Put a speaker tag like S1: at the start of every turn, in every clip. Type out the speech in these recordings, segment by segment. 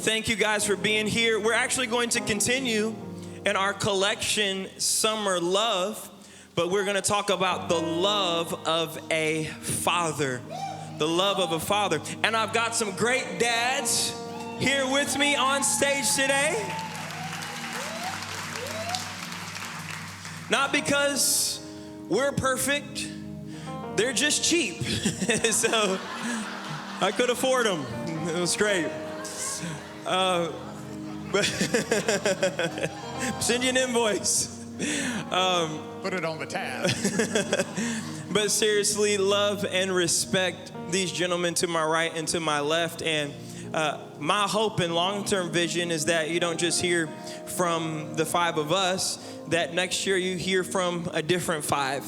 S1: thank you guys for being here. We're actually going to continue in our collection, Summer Love, but we're going to talk about the love of a father. The love of a father. And I've got some great dads here with me on stage today. Not because we're perfect, they're just cheap. So I could afford them. It was great. But send you an invoice.
S2: Put it on the tab.
S1: But seriously, love and respect these gentlemen to my right and to my left. And my hope and long-term vision is that you don't just hear from the five of us, that next year you hear from a different five.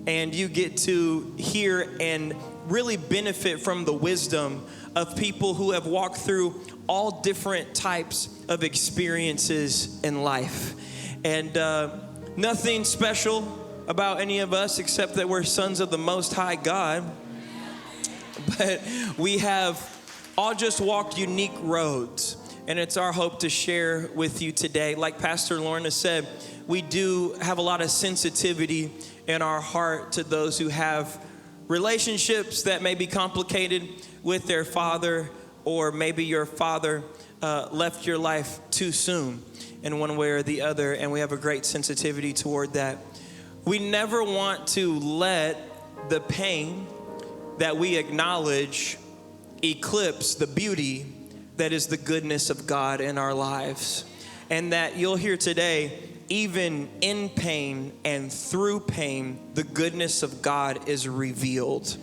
S1: And you get to hear and really benefit from the wisdom of people who have walked through all different types of experiences in life. And nothing special about any of us except that we're sons of the Most High God. But we have all just walked unique roads. And it's our hope to share with you today. Like Pastor Lorna said, we do have a lot of sensitivity in our heart to those who have relationships that may be complicated with their father, or maybe your father left your life too soon in one way or the other, and we have a great sensitivity toward that. We never want to let the pain that we acknowledge eclipse the beauty that is the goodness of God in our lives. And that you'll hear today, even in pain and through pain, the goodness of God is revealed.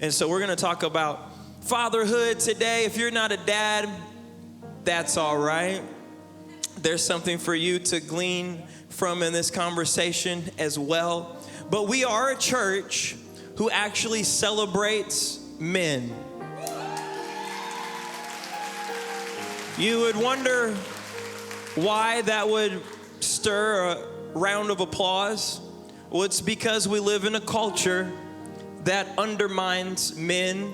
S1: And so we're going to talk about fatherhood today. If you're not a dad, that's all right. There's something for you to glean from in this conversation as well. But we are a church who actually celebrates men. You would wonder why that would stir a round of applause. Well, it's because we live in a culture that undermines men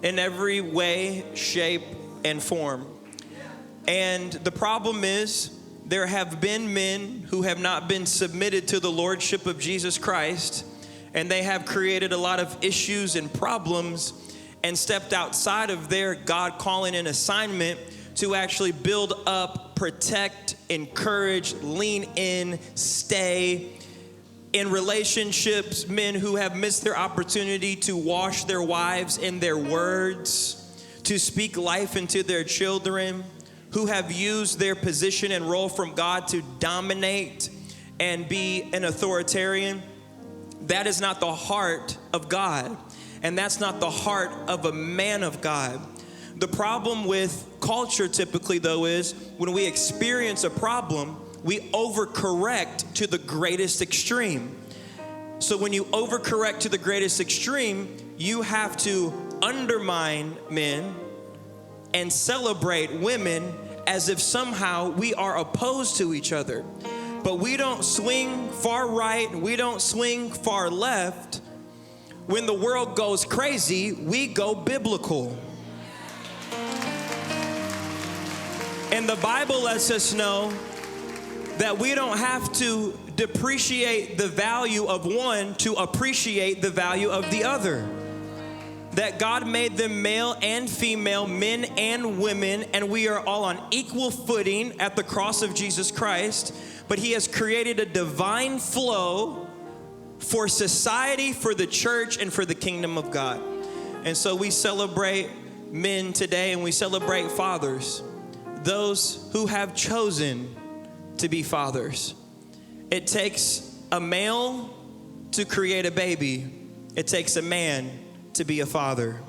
S1: in every way, shape, and form. And the problem is, there have been men who have not been submitted to the lordship of Jesus Christ, and they have created a lot of issues and problems and stepped outside of their God calling and assignment to actually build up, protect, encourage, lean in, stay in relationships, men who have missed their opportunity to wash their wives in their words, to speak life into their children, who have used their position and role from God to dominate and be an authoritarian. That is not the heart of God, and that's not the heart of a man of God. The problem with culture typically, though, is when we experience a problem, we overcorrect to the greatest extreme. So when you overcorrect to the greatest extreme, you have to undermine men and celebrate women as if somehow we are opposed to each other. But we don't swing far right, we don't swing far left. When the world goes crazy, we go biblical. And the Bible lets us know that we don't have to depreciate the value of one to appreciate the value of the other. That God made them male and female, men and women, and we are all on equal footing at the cross of Jesus Christ. But He has created a divine flow for society, for the church, and for the kingdom of God. And so we celebrate men today, and we celebrate fathers, those who have chosen to be fathers. It takes a male to create a baby. It takes a man to be a father.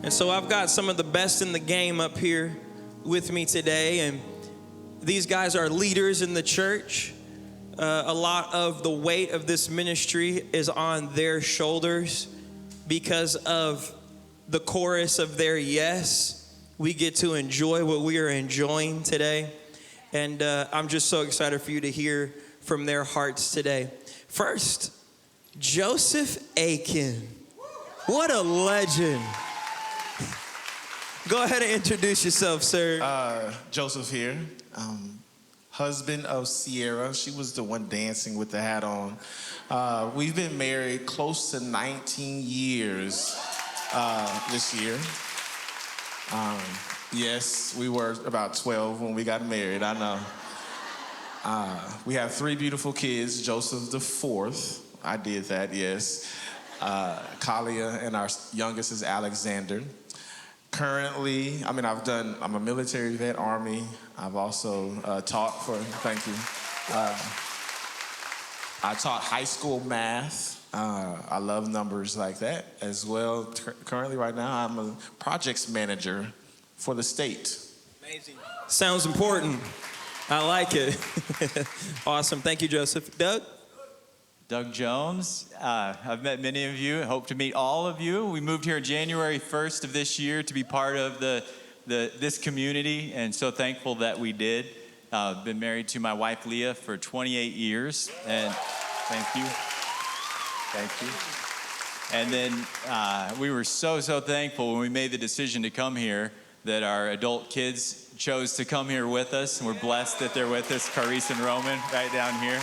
S1: And so I've got some of the best in the game up here with me today, and these guys are leaders in the church. A lot of the weight of this ministry is on their shoulders because of the chorus of their yes. We get to enjoy what we are enjoying today. And I'm just so excited for you to hear from their hearts today. First, Joseph Aiken. What a legend. Go ahead and introduce yourself, sir.
S3: Joseph here, husband of Sierra. She was the one dancing with the hat on. We've been married close to 19 years this year. Yes, we were about 12 when we got married, I know. We have 3 beautiful kids. Joseph the 4th, I did that, yes. Kalia, and our youngest is Alexander. Currently, I'm a military vet, Army. I've also taught for, thank you. I taught high school math. I love numbers like that as well. Currently, right now, I'm a projects manager for the state.
S1: Amazing. Sounds important. I like it. Awesome. Thank you, Joseph. Doug?
S4: Doug Jones. I've met many of you. I hope to meet all of you. We moved here January 1st of this year to be part of this community, and so thankful that we did. Been married to my wife, Leah, for 28 years, and thank you. Thank you. And then we were so thankful when we made the decision to come here that our adult kids chose to come here with us, and we're blessed that they're with us, Carice and Roman, right down here.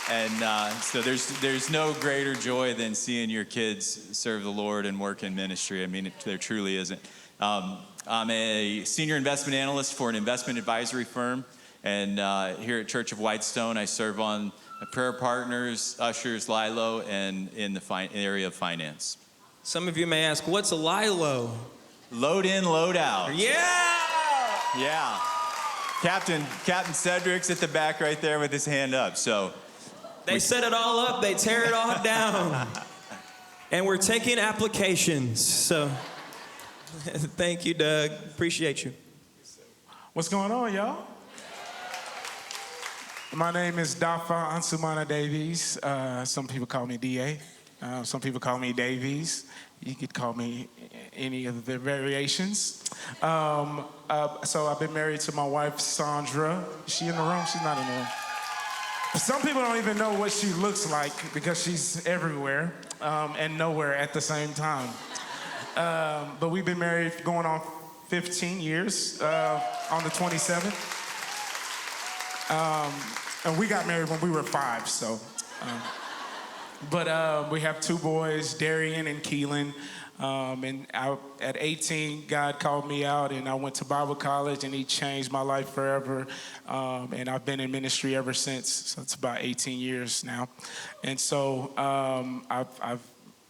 S4: And so there's no greater joy than seeing your kids serve the Lord and work in ministry. I mean, there truly isn't. I'm a senior investment analyst for an investment advisory firm. And here at Church of Whitestone, I serve on prayer partners, ushers, Lilo, and in the area of finance.
S1: Some of you may ask, what's a Lilo?
S4: Load in, load out.
S1: Yeah!
S4: Yeah. Captain Cedric's at the back right there with his hand up. So
S1: they set it all up, they tear it all down. And we're taking applications. So thank you, Doug. Appreciate you.
S5: What's going on, y'all? My name is Dafa Ansumana Davies. Some people call me DA. Some people call me Davies. You could call me any of the variations. So I've been married to my wife, Sandra. Is she in the room? She's not in the room. Some people don't even know what she looks like because she's everywhere and nowhere at the same time. But we've been married going on 15 years on the 27th. And we got married when we were 5, so. But we have 2 boys, Darian and Keelan. And at 18, God called me out, and I went to Bible college, and He changed my life forever. And I've been in ministry ever since. So it's about 18 years now. And so I've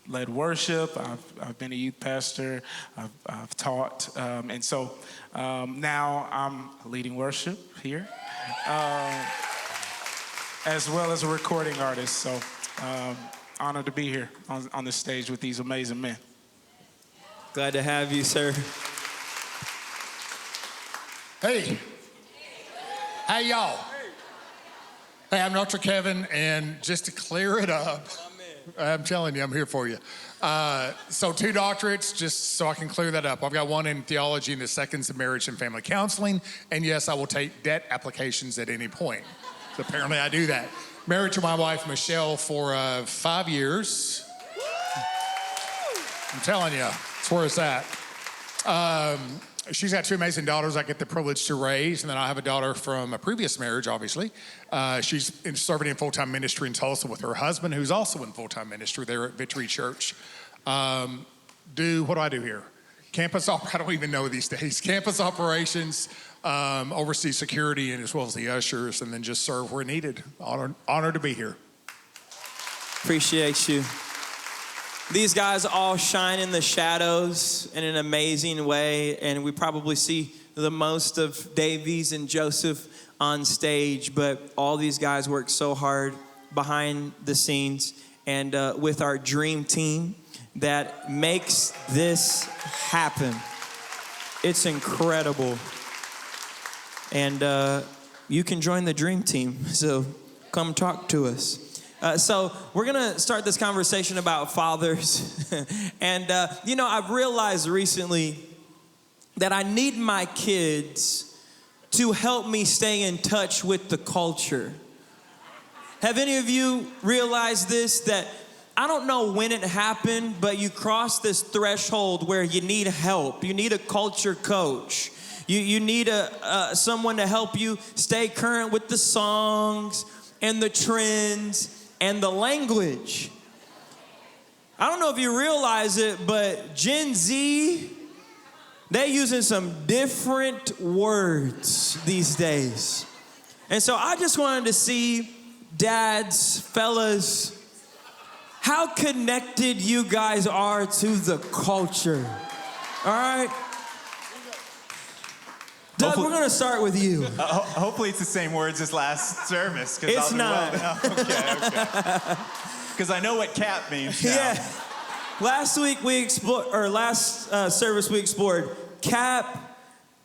S5: led worship. I've been a youth pastor. I've taught. And so now I'm leading worship here, as well as a recording artist. So honored to be here on the stage with these amazing men.
S1: Glad to have you, sir.
S2: Hey. Hey, y'all. Hey, I'm Dr. Kevin, and just to clear it up, I'm telling you, I'm here for you. So 2 doctorates, just so I can clear that up. I've got 1 in theology and the second's in marriage and family counseling. And yes, I will take debt applications at any point. So apparently I do that. Married to my wife, Michelle, for 5 years. I'm telling you, it's where it's at. She's got 2 amazing daughters I get the privilege to raise, and then I have a daughter from a previous marriage, obviously. She's serving in full-time ministry in Tulsa with her husband, who's also in full-time ministry there at Victory Church. What do I do here? I don't even know these days. Campus operations, oversee security, and as well as the ushers, and then just serve where needed. Honored to be here.
S1: Appreciate you. These guys all shine in the shadows in an amazing way, and we probably see the most of Davies and Joseph on stage, but all these guys work so hard behind the scenes and with our dream team that makes this happen. It's incredible. And you can join the dream team, so come talk to us. So we're going to start this conversation about fathers. And, I've realized recently that I need my kids to help me stay in touch with the culture. Have any of you realized this, that I don't know when it happened, but you crossed this threshold where you need help. You need a culture coach. You need someone to help you stay current with the songs and the trends and the language. I don't know if you realize it, but Gen Z, they're using some different words these days. And so I just wanted to see, dads, fellas, how connected you guys are to the culture. All right? Doug, we're going to start with you.
S4: Hopefully it's the same words as last service.
S1: It's not.
S4: Okay. Because I know what cap means now.
S1: Yeah. Last service we explored cap,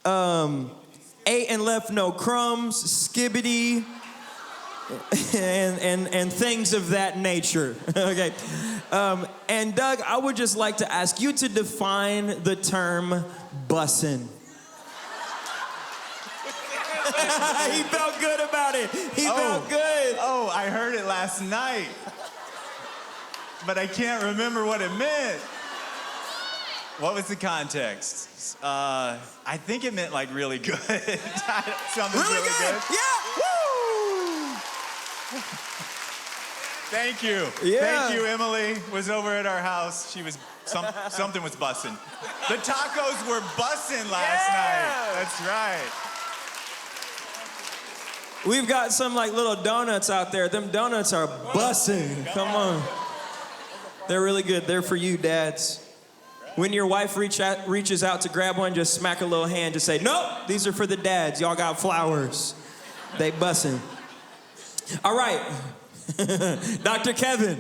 S1: ate and left no crumbs, skibbity, and things of that nature. Okay. And Doug, I would just like to ask you to define the term bussin'. He felt good about it. He felt good.
S4: Oh, I heard it last night. But I can't remember what it meant. What was the context? I think it meant like really good. Something really good.
S1: Yeah.
S4: Woo! Thank you.
S1: Yeah.
S4: Thank you, Emily was over at our house. She was, something was bussin'. The tacos were bussin' last night. That's right.
S1: We've got some like little donuts out there. Them donuts are bussin'. Come on. They're really good. They're for you, dads. When your wife reaches out to grab one, just smack a little hand. Just say, nope, these are for the dads. Y'all got flowers. They bussin'. All right. Dr. Kevin.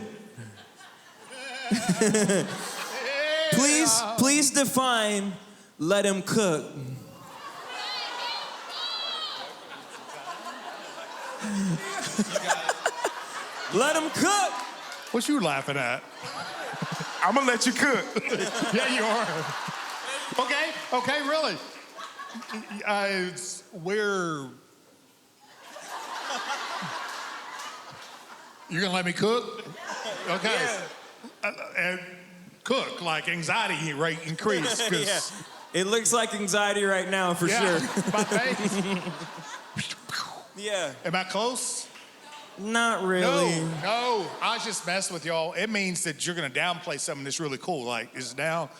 S1: Please define let him cook. Let him cook.
S2: What you laughing at?
S5: I'm gonna let you cook.
S2: Yeah, you are. Okay, really. Where... You're gonna let me cook? Okay.
S1: Yeah.
S2: And cook, like anxiety rate increase.
S1: Yeah. It looks like anxiety right now for sure.
S2: My face.
S1: Yeah.
S2: Am I close?
S1: Not really.
S2: No. I just mess with y'all. It means that you're gonna downplay something that's really cool. Like, is now?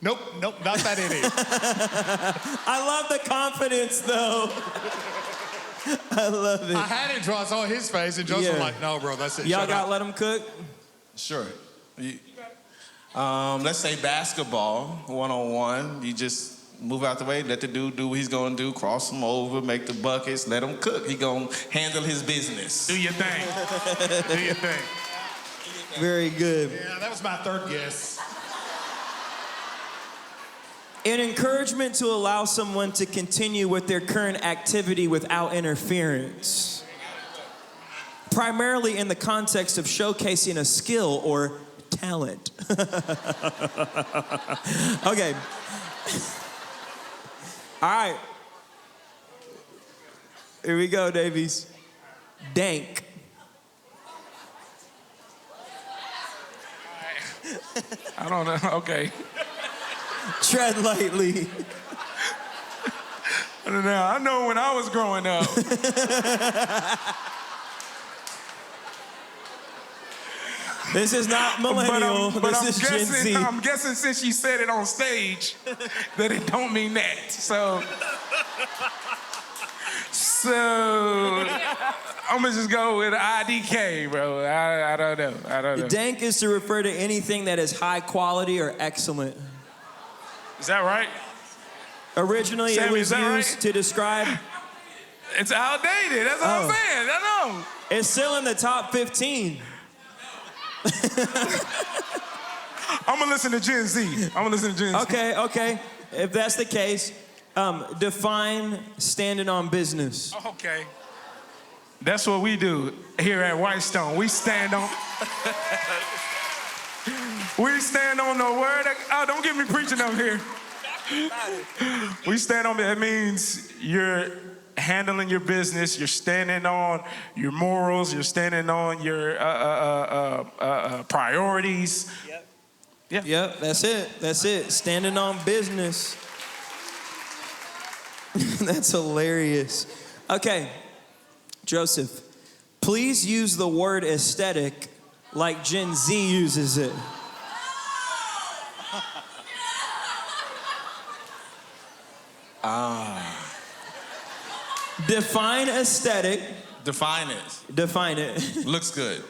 S2: Nope, not that it is.
S1: I love the confidence though. I love it.
S2: I had it until I saw his face, and Joseph was like, no, bro, that's it.
S1: Y'all got let him cook?
S3: Sure. Let's say basketball, one-on-one. You just move out the way, let the dude do what he's gonna do, cross him over, make the buckets, let him cook. He gonna handle his business.
S5: Do your thing. Do your thing.
S1: Very good.
S2: Yeah, that was my third guess.
S1: An encouragement to allow someone to continue with their current activity without interference. Primarily in the context of showcasing a skill or talent. Okay. All right. Here we go, Davies. Dank.
S5: I don't know. Okay.
S1: Tread lightly.
S5: I don't know. I know when I was growing up.
S1: This is not millennial. This is Gen Z.
S5: I'm guessing since you said it on stage that it don't mean that. So I'm gonna just go with IDK, bro. I don't know.
S1: Dank is to refer to anything that is high quality or excellent.
S5: Is that right?
S1: Originally,
S5: Sammy,
S1: it was
S5: is that
S1: used
S5: right?
S1: to describe.
S5: It's outdated. That's what I'm saying. I know.
S1: It's still in the top 15.
S5: I'm gonna listen to Gen Z.
S1: Okay. If that's the case, define standing on business.
S5: Okay. That's what we do here at Whitestone. We stand on. We stand on the word. Oh, don't get me preaching up here. We stand on it. That means you're handling your business. You're standing on your morals. You're standing on your priorities.
S1: Yep.
S5: Yeah.
S1: Yep, that's it. That's it. Standing on business. That's hilarious. Okay, Joseph, please use the word aesthetic like Gen Z uses it. Define aesthetic.
S3: Define it.
S1: Define it.
S3: Looks good.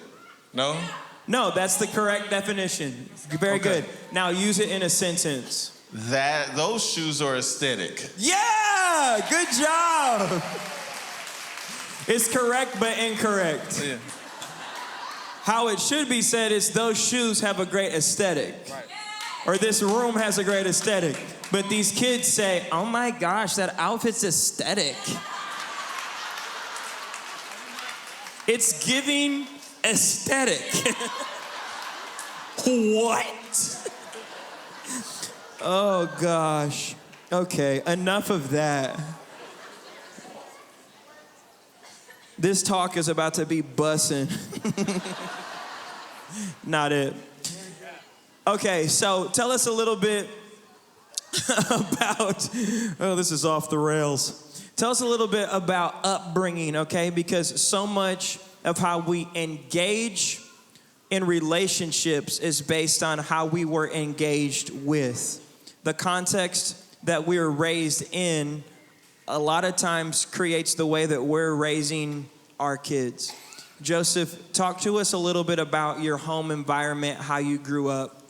S3: No?
S1: No, that's the correct definition. Very
S3: Okay.
S1: good. Now use it in a sentence.
S3: Those shoes are aesthetic.
S1: Yeah, good job. It's correct but incorrect.
S3: Yeah.
S1: How it should be said is those shoes have a great aesthetic.
S3: Right.
S1: Or this room has a great aesthetic. But these kids say, oh my gosh, that outfit's aesthetic. It's giving aesthetic. What? Oh gosh. Okay, enough of that. This talk is about to be bussin'. Not it. Okay, so tell us a little bit about, oh, this is off the rails. Tell us a little bit about upbringing, okay? Because so much of how we engage in relationships is based on how we were engaged with. The context that we were raised in a lot of times creates the way that we're raising our kids. Joseph, talk to us a little bit about your home environment, how you grew up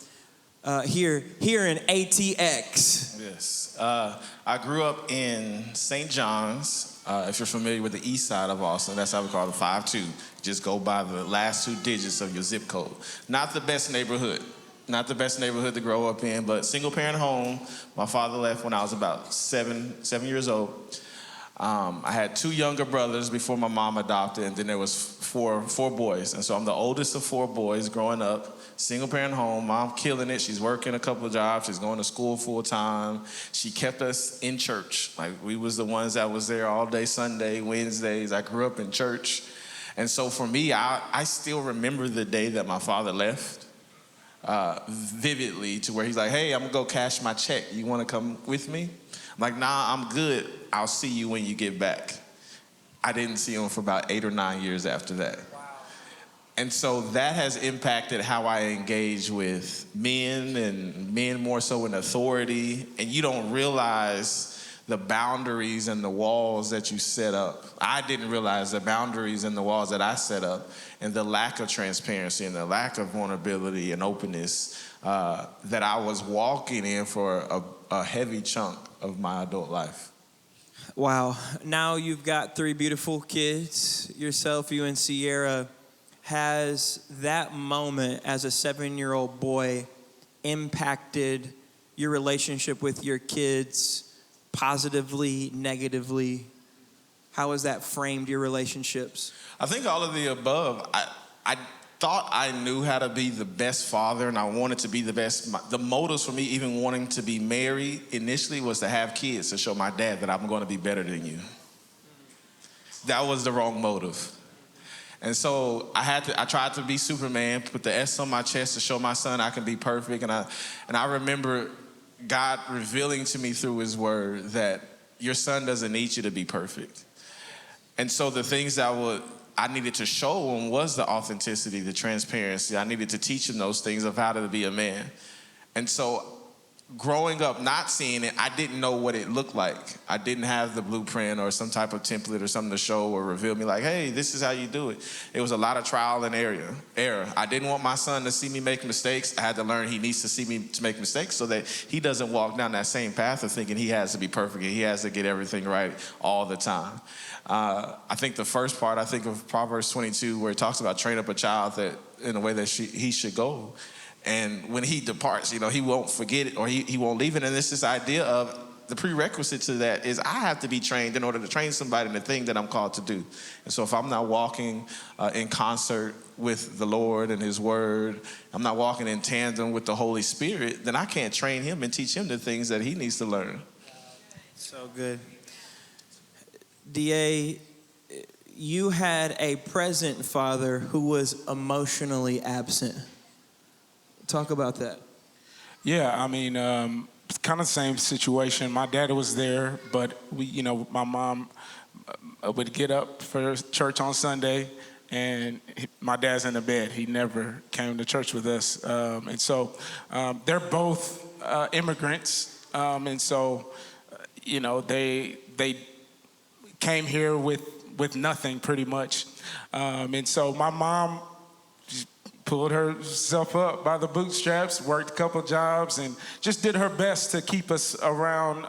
S1: here in ATX.
S3: Yes. I grew up in St. John's. If you're familiar with the east side of Austin, that's how we call it, 5-2. Just go by the last 2 digits of your zip code. Not the best neighborhood. Not the best neighborhood to grow up in, but single parent home. My father left when I was about 7 years old. I had 2 younger brothers before my mom adopted, and then there was four boys. And so I'm the oldest of 4 boys growing up, single parent home. Mom killing it. She's working a couple of jobs. She's going to school full time. She kept us in church. Like, we was the ones that was there all day, Sunday, Wednesdays. I grew up in church. And so for me, I still remember the day that my father left. Vividly, to where he's like, hey, I'm gonna go cash my check. You wanna come with me? I'm like, nah, I'm good. I'll see you when you get back. I didn't see him for about 8 or 9 years after that. Wow. And so that has impacted how I engage with men, and men more so in authority. And you don't realize the boundaries and the walls that you set up. I didn't realize the boundaries and the walls that I set up, and the lack of transparency and the lack of vulnerability and openness that I was walking in for a heavy chunk of my adult life.
S1: Wow. Now you've got 3 beautiful kids, yourself, you and Sierra. Has that moment as a 7-year-old boy impacted your relationship with your kids positively, negatively? How has that framed your relationships?
S3: I think all of the above. I thought I knew how to be the best father, and I wanted to be the best. The motives for me even wanting to be married initially was to have kids, to show my dad that I'm going to be better than you. That was the wrong motive. And so I tried to be Superman, put the S on my chest to show my son I can be perfect. And I remember God revealing to me through his word that your son doesn't need you to be perfect. And so the things that I needed to show him was the authenticity, the transparency. I needed to teach him those things of how to be a man. And so growing up, not seeing it, I didn't know what it looked like. I didn't have the blueprint or some type of template or something to show or reveal me like, hey, this is how you do it. It was a lot of trial and error. I didn't want my son to see me make mistakes. I had to learn he needs to see me to make mistakes so that he doesn't walk down that same path of thinking he has to be perfect and he has to get everything right all the time. I think the first part, I think of Proverbs 22, where it talks about train up a child that in a way that he should go. And when he departs, he won't forget it or he won't leave it. And it's this idea of the prerequisite to that is I have to be trained in order to train somebody in the thing that I'm called to do. And so if I'm not walking in concert with the Lord and his word, I'm not walking in tandem with the Holy Spirit, then I can't train him and teach him the things that he needs to learn.
S1: So good. DA, you had a present father who was emotionally absent. Talk about that.
S5: Yeah, I mean, it's kind of the same situation. My dad was there, but my mom would get up for church on Sunday, and my dad's in the bed. He never came to church with us, and so they're both immigrants, and so they came here with nothing pretty much, and so my mom pulled herself up by the bootstraps, worked a couple jobs, and just did her best to keep us around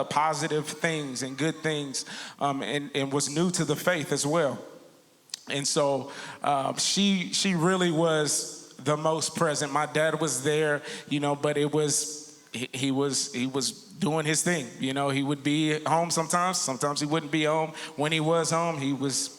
S5: positive things and good things, and was new to the faith as well. And so she really was the most present. My dad was there, but it was he was doing his thing. He would be home sometimes he wouldn't be home. When he was home, he was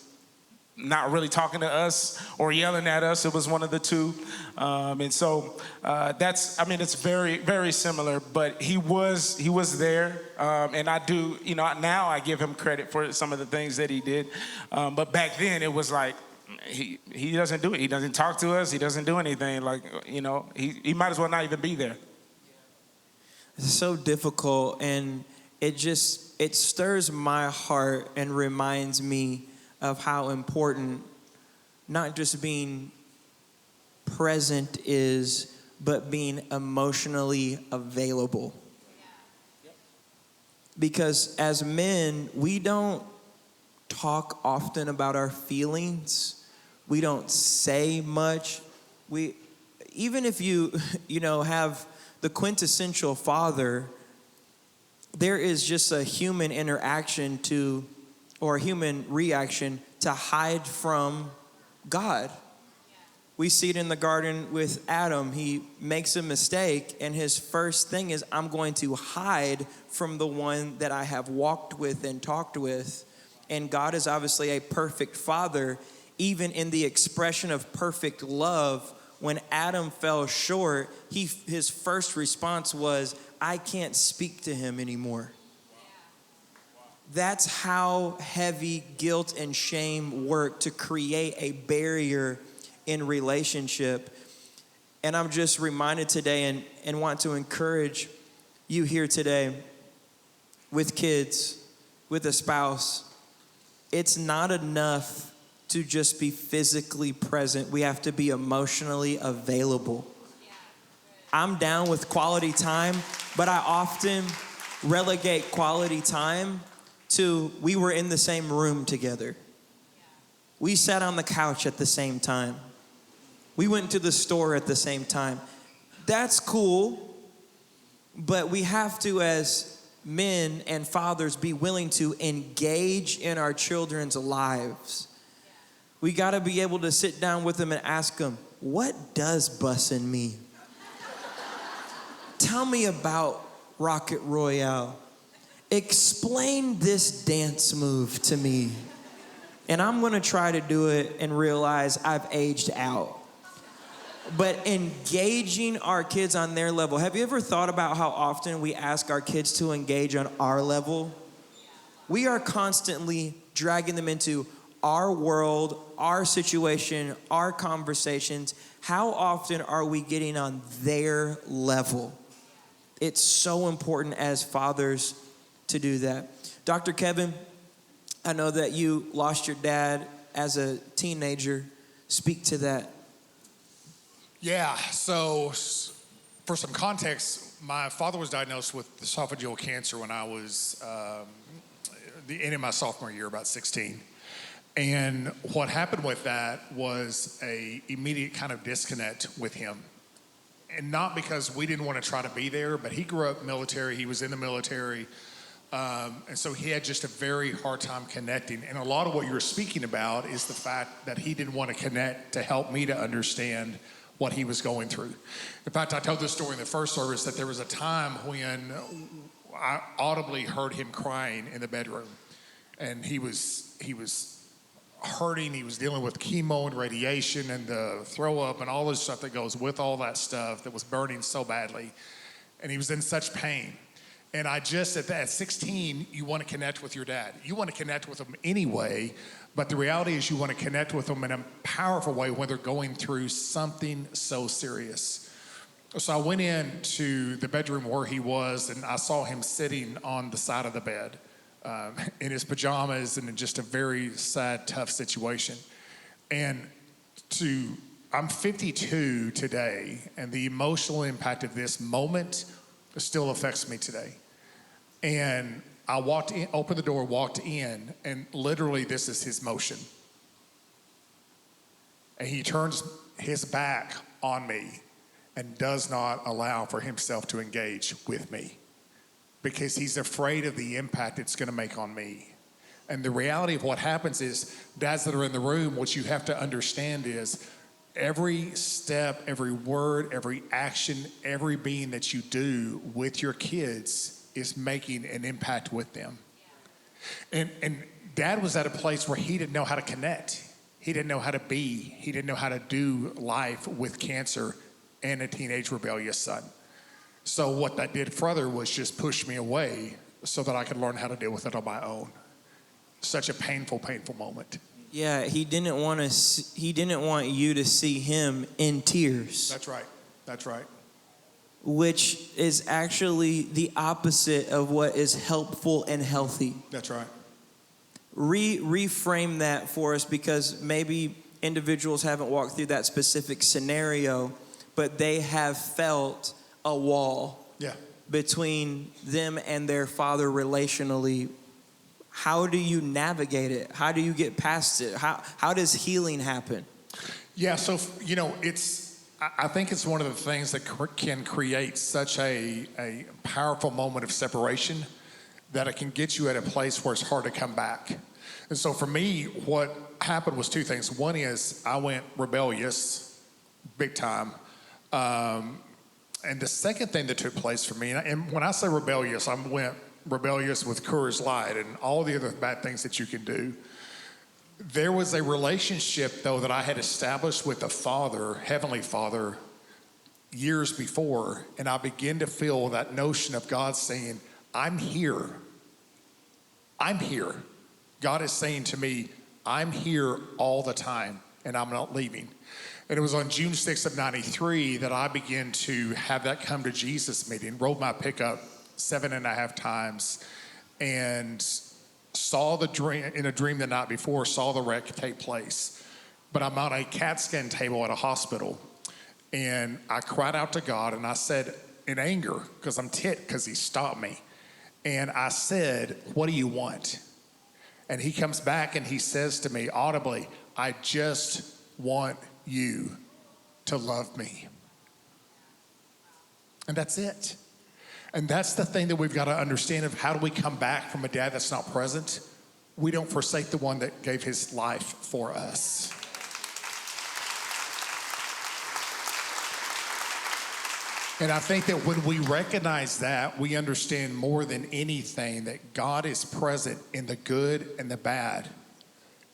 S5: not really talking to us or yelling at us. It was one of the two. And so it's very, very similar, but he was there. And I do, now I give him credit for some of the things that he did. But back then it was like, he doesn't do it. He doesn't talk to us. He doesn't do anything. Like, he might as well not even be there.
S1: It's so difficult, and it stirs my heart and reminds me of how important not just being present is, but being emotionally available. Because as men, we don't talk often about our feelings. We don't say much. Even if you have the quintessential father, there is just a human interaction or a human reaction to hide from God. We see it in the garden with Adam. He makes a mistake, and his first thing is, I'm going to hide from the one that I have walked with and talked with. And God is obviously a perfect father. Even in the expression of perfect love, when Adam fell short, his first response was, I can't speak to him anymore. That's how heavy guilt and shame work to create a barrier in relationship. And I'm just reminded today and want to encourage you here today with kids, with a spouse. It's not enough to just be physically present. We have to be emotionally available. I'm down with quality time, but I often relegate quality time to we were in the same room together. We sat on the couch at the same time. We went to the store at the same time. That's cool, but we have to, as men and fathers, be willing to engage in our children's lives. We got to be able to sit down with them and ask them, what does bussin' mean? Tell me about Rocket Royale. Explain this dance move to me. And I'm going to try to do it and realize I've aged out. But engaging our kids on their level. Have you ever thought about how often we ask our kids to engage on our level? We are constantly dragging them into our world, our situation, our conversations. How often are we getting on their level? It's so important as fathers to do that. Dr. Kevin, I know that you lost your dad as a teenager. Speak to that.
S2: Yeah, so for some context, my father was diagnosed with esophageal cancer when I was the end of my sophomore year, about 16. And what happened with that was a immediate kind of disconnect with him. And not because we didn't want to try to be there, but he grew up military, he was in the military, and so he had just a very hard time connecting. And a lot of what you're speaking about is the fact that he didn't want to connect to help me to understand what he was going through. In fact, I told this story in the first service that there was a time when I audibly heard him crying in the bedroom. And he was hurting, he was dealing with chemo and radiation and the throw up and all this stuff that goes with all that stuff that was burning so badly. And he was in such pain. And at 16, you want to connect with your dad. You want to connect with him anyway, but the reality is you want to connect with them in a powerful way when they're going through something so serious. So I went into the bedroom where he was, and I saw him sitting on the side of the bed in his pajamas and in just a very sad, tough situation. And I'm 52 today, and the emotional impact of this moment still affects me today. And I walked in, opened the door, walked in, and literally this is his motion. And he turns his back on me and does not allow for himself to engage with me because he's afraid of the impact it's going to make on me. And the reality of what happens is, dads that are in the room, what you have to understand is every step, every word, every action, every being that you do with your kids is making an impact with them. And dad was at a place where he didn't know how to connect. He didn't know how to be. He didn't know how to do life with cancer and a teenage rebellious son. So what that did further was just push me away so that I could learn how to deal with it on my own. Such a painful, painful moment.
S1: Yeah, he didn't want you to see him in tears.
S2: That's right. That's right.
S1: Which is actually the opposite of what is helpful and healthy.
S2: That's right.
S1: Reframe that for us, because maybe individuals haven't walked through that specific scenario, but they have felt a wall between them and their father relationally. How do you navigate it? How do you get past it? How does healing happen?
S2: Yeah, so, I think it's one of the things that can create such a powerful moment of separation that it can get you at a place where it's hard to come back. And so for me, what happened was two things. One is I went rebellious, big time. And the second thing that took place for me, and when I say rebellious, I went rebellious with Coors Light and all the other bad things that you can do. There was a relationship, though, that I had established with the Father, Heavenly Father, years before, and I began to feel that notion of God saying, I'm here. I'm here. God is saying to me, I'm here all the time, and I'm not leaving. And it was on June 6th of 93 that I began to have that come to Jesus meeting, rode my pickup 7.5 times, and saw the dream, in a dream the night before, saw the wreck take place. But I'm on a CAT scan table at a hospital, and I cried out to God, and I said in anger, because I'm ticked because he stopped me, and I said, what do you want? And he comes back and he says to me audibly, I just want you to love me. And that's it. And that's the thing that we've got to understand of how do we come back from a dad that's not present? We don't forsake the one that gave his life for us. And I think that when we recognize that, we understand more than anything that God is present in the good and the bad,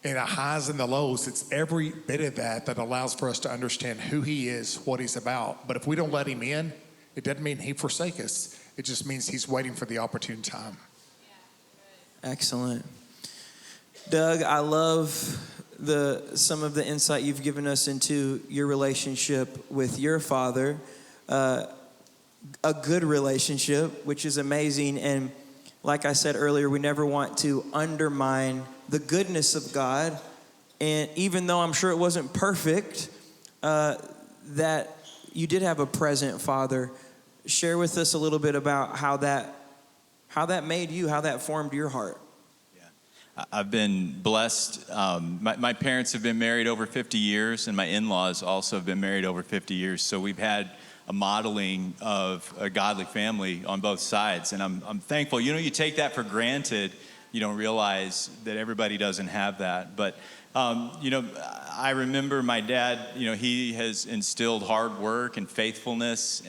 S2: in the highs and the lows. It's every bit of that allows for us to understand who he is, what he's about. But if we don't let him in, it doesn't mean he forsake us. It just means he's waiting for the opportune time.
S1: Excellent. Doug, I love some of the insight you've given us into your relationship with your father. A good relationship, which is amazing. And like I said earlier, we never want to undermine the goodness of God. And even though I'm sure it wasn't perfect, that you did have a present father. Share with us a little bit about how that made you, how that formed your heart.
S4: Yeah, I've been blessed. My parents have been married over 50 years, and my in-laws also have been married over 50 years. So we've had a modeling of a godly family on both sides, and I'm thankful. You take that for granted. You don't realize that everybody doesn't have that. But I remember my dad. He has instilled hard work and faithfulness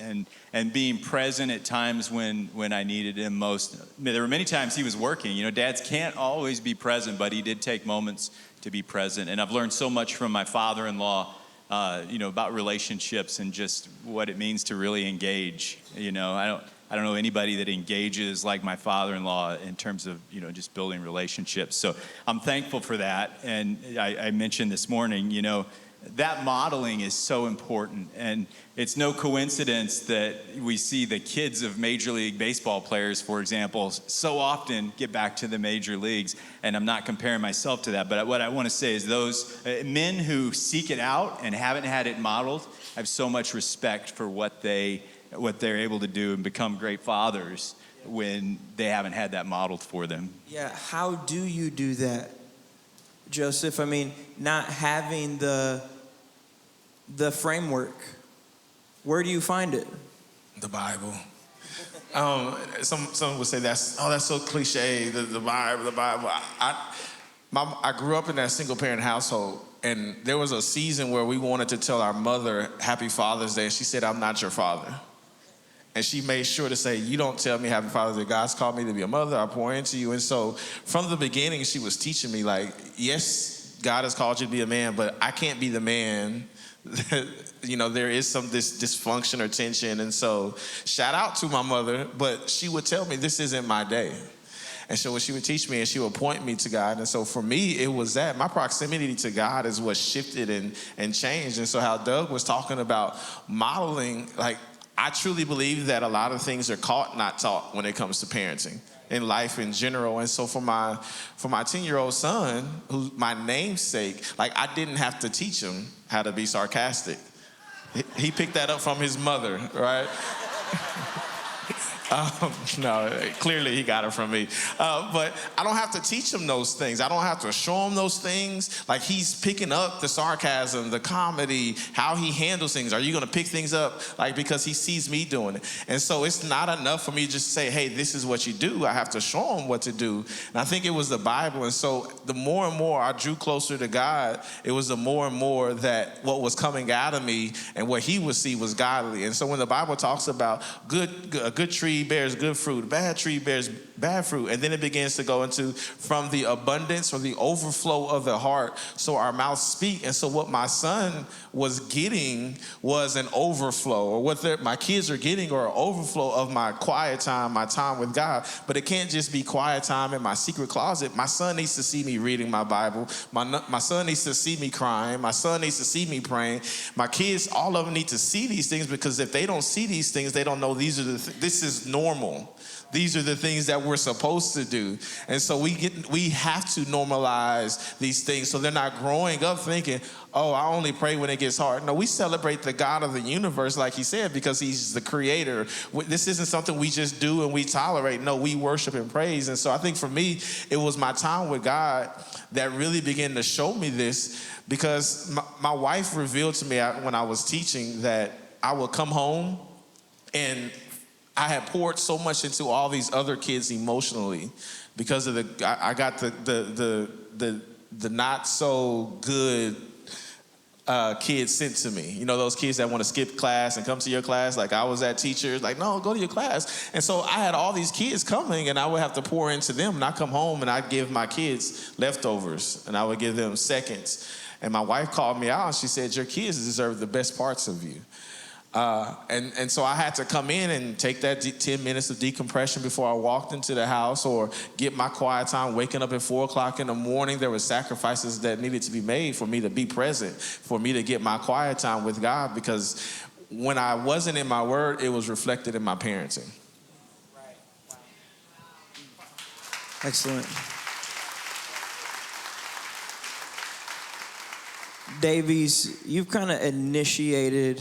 S4: and being present at times when I needed him most. There were many times he was working. Dads can't always be present, but he did take moments to be present. And I've learned so much from my father-in-law. About relationships and just what it means to really engage. I don't know anybody that engages like my father-in-law in terms of, just building relationships. So I'm thankful for that. And I mentioned this morning, that modeling is so important. And it's no coincidence that we see the kids of Major League Baseball players, for example, so often get back to the major leagues. And I'm not comparing myself to that, but what I want to say is those men who seek it out and haven't had it modeled, I have so much respect for what they're able to do and become great fathers when they haven't had that modeled for them.
S1: Yeah, how do you do that, Joseph? I mean, not having the framework. Where do you find it?
S3: The Bible. Some would say that's so cliche. The Bible. I grew up in that single parent household, and there was a season where we wanted to tell our mother Happy Father's Day, and she said, "I'm not your father." And she made sure to say, "You don't tell me Happy Father's Day. God's called me to be a mother. I pour into you." And so from the beginning, she was teaching me, like, yes, God has called you to be a man, but I can't be the man. There is this dysfunction or tension. And so shout out to my mother, but she would tell me, this isn't my day. And so she would teach me and she would point me to God. And so for me, it was that. My proximity to God is what shifted and changed. And so how Doug was talking about modeling, like, I truly believe that a lot of things are caught, not taught when it comes to parenting in life in general. And so for my 10-year-old son, who's my namesake, like, I didn't have to teach him how to be sarcastic. He picked that up from his mother, right? No, clearly he got it from me. But I don't have to teach him those things. I don't have to show him those things. Like, he's picking up the sarcasm, the comedy, how he handles things. Are you going to pick things up? Like, because he sees me doing it. And so it's not enough for me to just say, hey, this is what you do. I have to show him what to do. And I think it was the Bible. And so the more and more I drew closer to God, it was the more and more that what was coming out of me and what he would see was godly. And so when the Bible talks about a good tree bears good fruit, bad tree bears bad fruit, and then it begins to go into from the abundance or the overflow of the heart, so our mouths speak. And so what my son was getting was an overflow, or what my kids are getting, or an overflow of my quiet time, my time with God. But it can't just be quiet time in my secret closet. My son needs to see me reading my Bible. My son needs to see me crying. My son needs to see me praying. My kids, all of them need to see these things, because if they don't see these things, they don't know this is normal. These are the things that we're supposed to do. And so we have to normalize these things so they're not growing up thinking, oh, I only pray when it gets hard. No, we celebrate the God of the universe, like he said, because he's the creator. This isn't something we just do and we tolerate. No, we worship and praise. And so I think for me, it was my time with God that really began to show me this, because my wife revealed to me when I was teaching that I would come home and I had poured so much into all these other kids emotionally because of I got the not so good kids sent to me. You know, those kids that want to skip class and come to your class. Like, I was that teacher, like, no, go to your class. And so I had all these kids coming, and I would have to pour into them. And I'd come home and I'd give my kids leftovers, and I would give them seconds. And my wife called me out and she said, your kids deserve the best parts of you. And so I had to come in and take that 10 minutes of decompression before I walked into the house, or get my quiet time. Waking up at 4 o'clock in the morning, there were sacrifices that needed to be made for me to be present, for me to get my quiet time with God, because when I wasn't in my word, it was reflected in my parenting.
S1: Right. Wow. Excellent. Davies, you've kind of initiated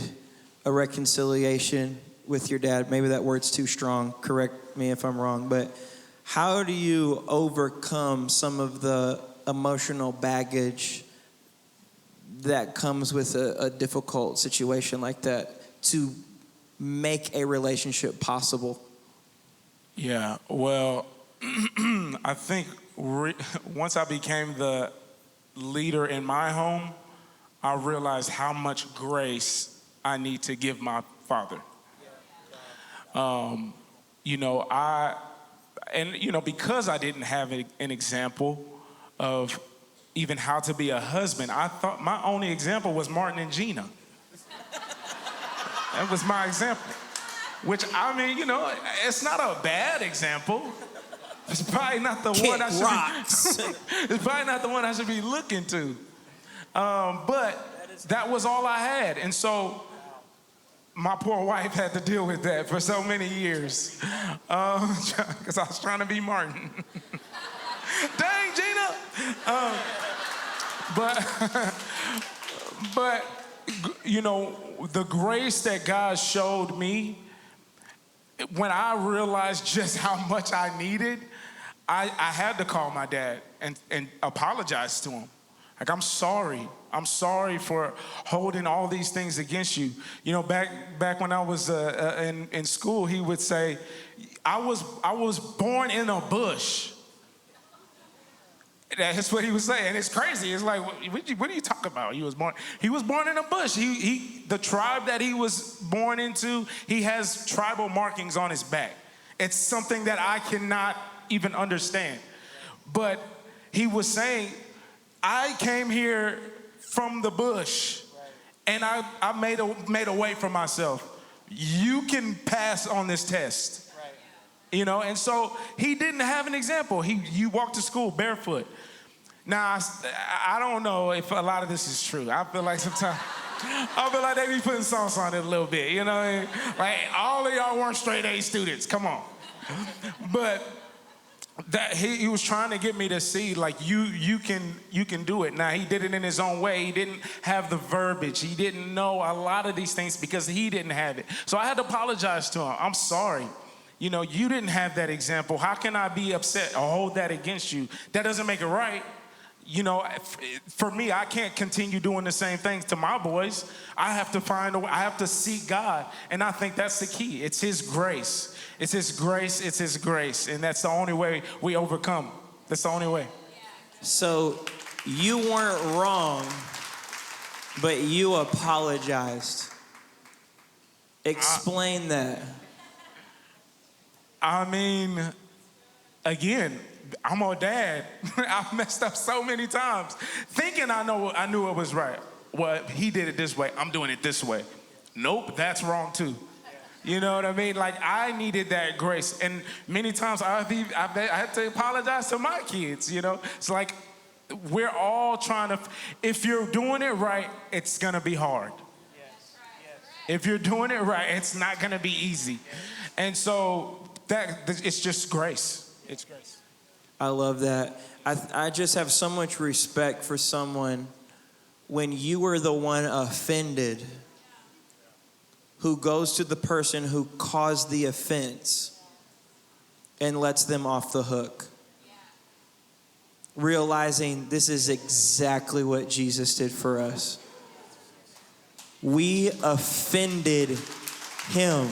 S1: a reconciliation with your dad. Maybe that word's too strong. Correct me if I'm wrong. But how do you overcome some of the emotional baggage that comes with a difficult situation like that to make a relationship possible?
S5: Yeah, well, I think once I became the leader in my home, I realized how much grace I need to give my father. Because I didn't have an example of even how to be a husband, I thought my only example was Martin and Gina. That was my example. which, I mean, you know, it's not a bad example. It's probably not the
S1: Kick
S5: one I should
S1: rocks.
S5: it's probably not the one I should be looking to. But that was all I had. And so my poor wife had to deal with that for so many years. Because I was trying to be Martin. Dang, Gina! But, you know, the grace that God showed me, when I realized just how much I needed, I had to call my dad and apologize to him. Like, I'm sorry. I'm sorry for holding all these things against you. You know, back when I was in school, he would say, I was born in a bush. That's what he was saying. It's crazy. It's like, what are you talking about? He was born in a bush. The tribe that he was born into, he has tribal markings on his back. It's something that I cannot even understand. But he was saying, I came here from the bush, and I made a way for myself. You can pass on this test. You know, and so he didn't have an example. You walked to school barefoot. Now, I don't know if a lot of this is true. I feel like sometimes, they be putting sauce on it a little bit, you know? Like, all of y'all weren't straight A students, come on. But that he was trying to get me to see, like, you can do it. Now, he did it in his own way. He didn't have the verbiage. He didn't know a lot of these things because he didn't have it. So I had to apologize to him. I'm sorry. You know, you didn't have that example. How can I be upset or hold that against you? That doesn't make it right. You know, for me, I can't continue doing the same things to my boys. I have to find a way. I have to seek God. And I think that's the key. It's his grace. It's his grace. It's his grace. And that's the only way we overcome. That's the only way.
S1: So you weren't wrong, but you apologized. Explain that.
S5: I mean, again, I'm a dad. I've messed up so many times, thinking I knew it was right. Well, he did it this way. I'm doing it this way. Nope, that's wrong too. You know what I mean? Like, I needed that grace, and many times I had to apologize to my kids. You know, it's like we're all trying to. If you're doing it right, it's gonna be hard. If you're doing it right, it's not gonna be easy, and so. It's just grace. It's grace.
S1: I love that. I just have so much respect for someone when you were the one offended who goes to the person who caused the offense and lets them off the hook. Realizing this is exactly what Jesus did for us. We offended him.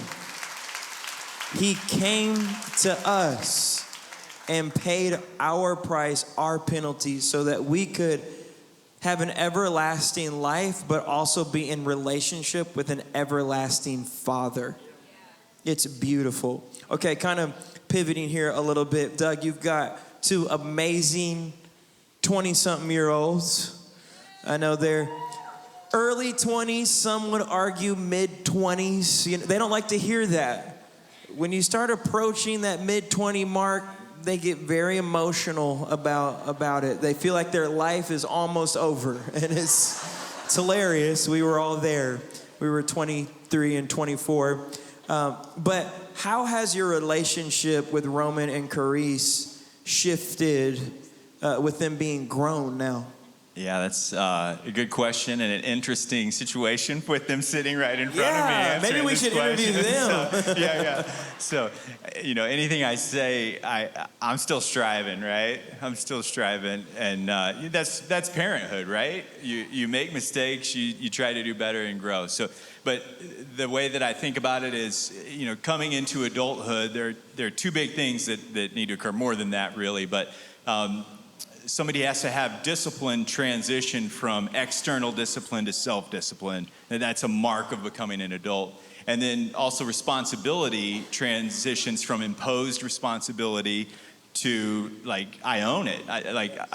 S1: He came to us and paid our price, our penalty, so that we could have an everlasting life, but also be in relationship with an everlasting Father. It's beautiful. Okay, kind of pivoting here a little bit. Doug, you've got two amazing 20-something-year-olds. I know they're early 20s, some would argue mid-20s. You know, they don't like to hear that. When you start approaching that mid-20 mark, they get very emotional about it. They feel like their life is almost over, and it's hilarious. We were all there. We were 23 and 24. But how has your relationship with Roman and Carice shifted with them being grown now?
S4: Yeah, that's a good question and an interesting situation with them sitting right in front of me.
S1: Yeah, maybe we should interview them.
S4: So, you know, anything I say, I'm still striving, right? I'm still striving, and that's parenthood, right? You make mistakes, you try to do better and grow. So, but the way that I think about it is, you know, coming into adulthood, there are two big things that need to occur, more than that, really, but. Somebody has to have discipline transition from external discipline to self-discipline. And that's a mark of becoming an adult. And then also responsibility transitions from imposed responsibility to, like, I own it.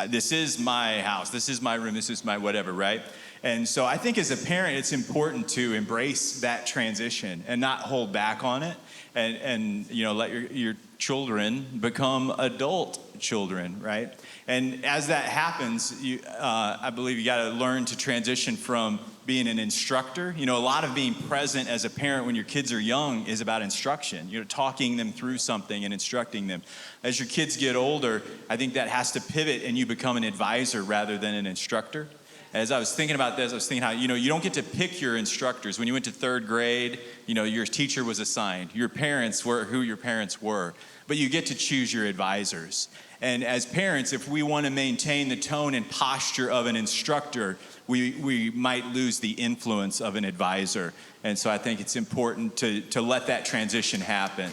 S4: This is my house. This is my room. This is my whatever, right? And so I think as a parent, it's important to embrace that transition and not hold back on it, and you know, let your children become adult children, right? And as that happens, I believe you got to learn to transition from being an instructor. You know, a lot of being present as a parent when your kids are young is about instruction. You're talking them through something and instructing them. As your kids get older, I think that has to pivot and you become an advisor rather than an instructor. As I was thinking about this, I was thinking how, you know, you don't get to pick your instructors. When you went to third grade, you know, your teacher was assigned. Your parents were who your parents were. But you get to choose your advisors. And as parents, if we want to maintain the tone and posture of an instructor, we might lose the influence of an advisor. And so I think it's important to let that transition happen.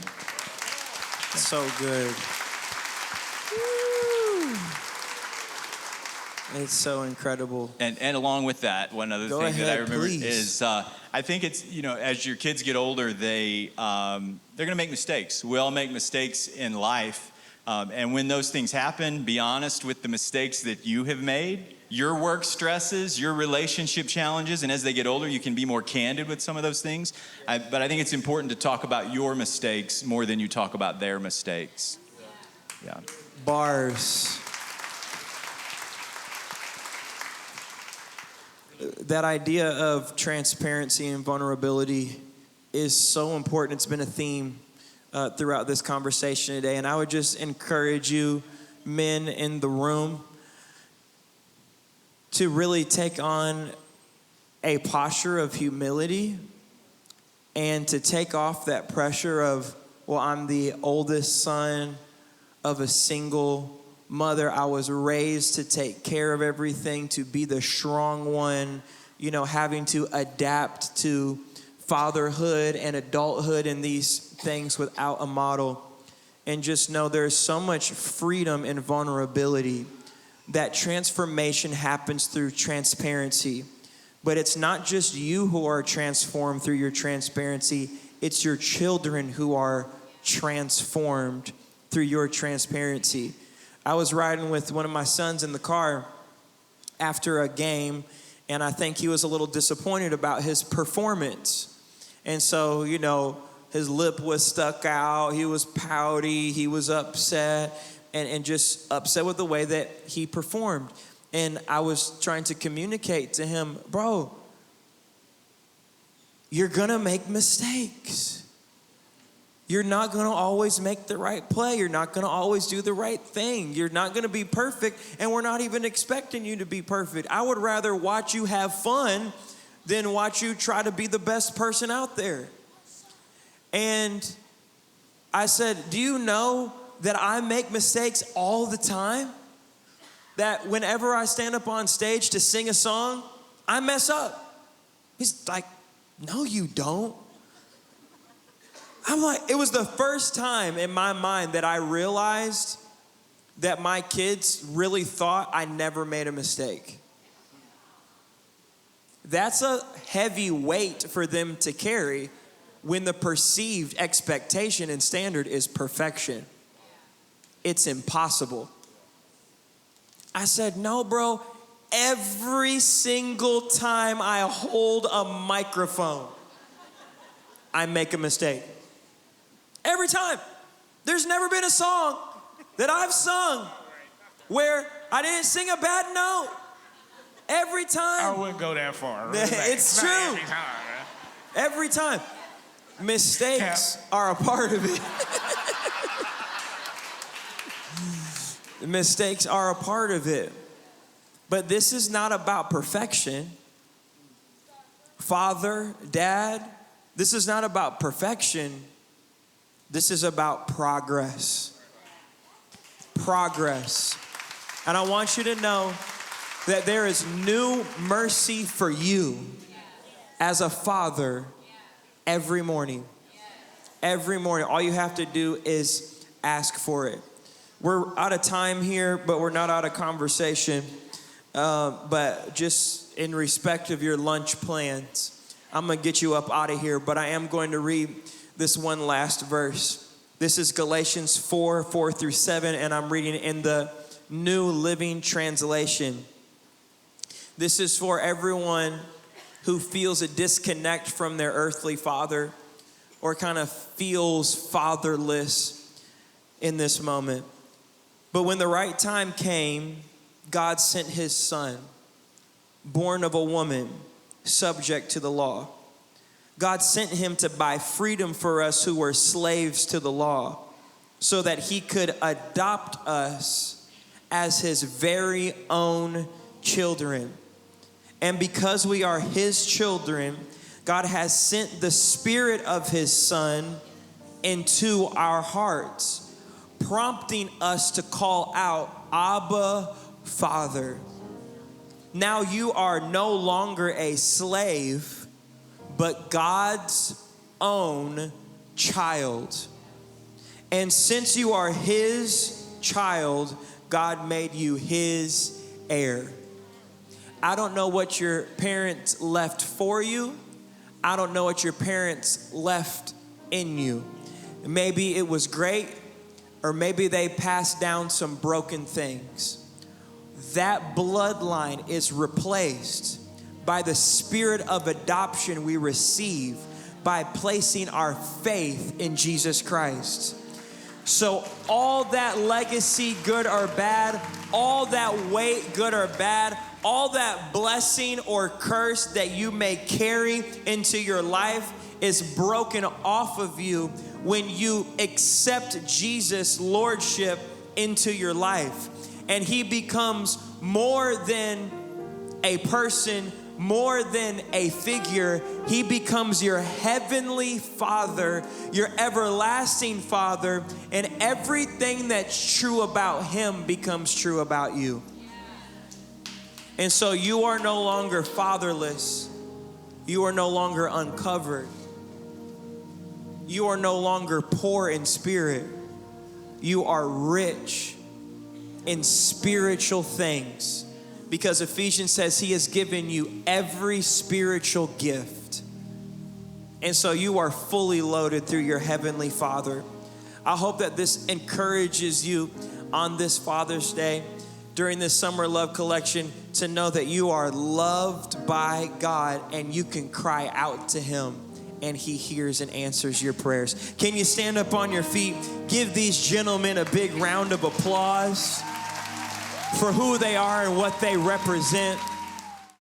S1: So good. Woo. It's so incredible.
S4: And along with that, one other thing that I remember is I think it's, you know, as your kids get older, they're going to make mistakes. We all make mistakes in life. And when those things happen, be honest with the mistakes that you have made, your work stresses, your relationship challenges, and as they get older, you can be more candid with some of those things. But I think it's important to talk about your mistakes more than you talk about their mistakes. Yeah.
S1: Bars. That idea of transparency and vulnerability is so important. It's been a theme throughout this conversation today. And I would just encourage you, men in the room, to really take on a posture of humility and to take off that pressure of, well, I'm the oldest son of a single mother. I was raised to take care of everything, to be the strong one, you know, having to adapt to fatherhood and adulthood and these things without a model. And just know there's so much freedom and vulnerability. That transformation happens through transparency. But it's not just you who are transformed through your transparency. It's your children who are transformed through your transparency. I was riding with one of my sons in the car after a game, and I think he was a little disappointed about his performance. And so, you know, his lip was stuck out, he was pouty, he was upset, and just upset with the way that he performed. And I was trying to communicate to him, bro, you're gonna make mistakes. You're not going to always make the right play. You're not going to always do the right thing. You're not going to be perfect, and we're not even expecting you to be perfect. I would rather watch you have fun than watch you try to be the best person out there. And I said, do you know that I make mistakes all the time? That whenever I stand up on stage to sing a song, I mess up. He's like, no, you don't. I'm like, it was the first time in my mind that I realized that my kids really thought I never made a mistake. That's a heavy weight for them to carry when the perceived expectation and standard is perfection. It's impossible. I said, no, bro, every single time I hold a microphone, I make a mistake. Every time. There's never been a song that I've sung where I didn't sing a bad note. Every time.
S5: I wouldn't go that far.
S1: It's true.
S5: Every time.
S1: Every time. Mistakes are a part of it. Mistakes are a part of it. But this is not about perfection. Father, dad, this is not about perfection. This is about progress. Progress. And I want you to know that there is new mercy for you as a father every morning. Every morning. All you have to do is ask for it. We're out of time here, but we're not out of conversation. But just in respect of your lunch plans, I'm going to get you up out of here, but I am going to read this one last verse. This is Galatians 4:4-7, and I'm reading in the New Living Translation. This is for everyone who feels a disconnect from their earthly father or kind of feels fatherless in this moment. But when the right time came, God sent his son, born of a woman, subject to the law. God sent him to buy freedom for us who were slaves to the law, so that he could adopt us as his very own children. And because we are his children, God has sent the Spirit of his Son into our hearts, prompting us to call out, Abba, Father. Now you are no longer a slave, but God's own child. And since you are his child, God made you his heir. I don't know what your parents left for you. I don't know what your parents left in you. Maybe it was great, or maybe they passed down some broken things. That bloodline is replaced by the spirit of adoption we receive by placing our faith in Jesus Christ. So all that legacy, good or bad, all that weight, good or bad, all that blessing or curse that you may carry into your life is broken off of you when you accept Jesus' lordship into your life. And he becomes more than a person, more than a figure. He becomes your heavenly Father, your everlasting Father, and everything that's true about him becomes true about you. And so you are no longer fatherless. You are no longer uncovered. You are no longer poor in spirit. You are rich in spiritual things, because Ephesians says he has given you every spiritual gift. And so you are fully loaded through your heavenly Father. I hope that this encourages you on this Father's Day, during this Summer Love Collection, to know that you are loved by God and you can cry out to him and he hears and answers your prayers. Can you stand up on your feet? Give these gentlemen a big round of applause for who they are and what they represent.